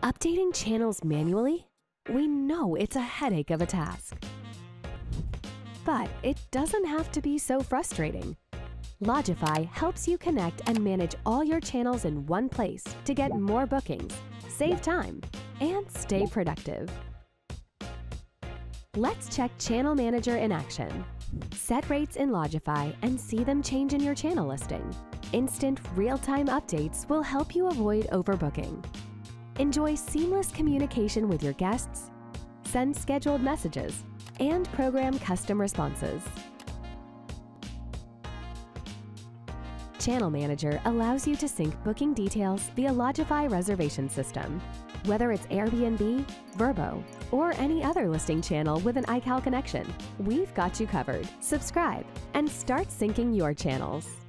Updating channels manually? We know it's a headache of a task. But it doesn't have to be so frustrating. Lodgify helps you connect and manage all your channels in one place to get more bookings, save time, and stay productive. Let's check Channel Manager in action. Set rates in Lodgify and see them change in your channel listing. Instant, real-time updates will help you avoid overbooking. Enjoy seamless communication with your guests, send scheduled messages, and program custom responses. Channel Manager allows you to sync booking details via Lodgify reservation system. Whether it's Airbnb, Vrbo, or any other listing channel with an iCal connection, we've got you covered. Subscribe and start syncing your channels.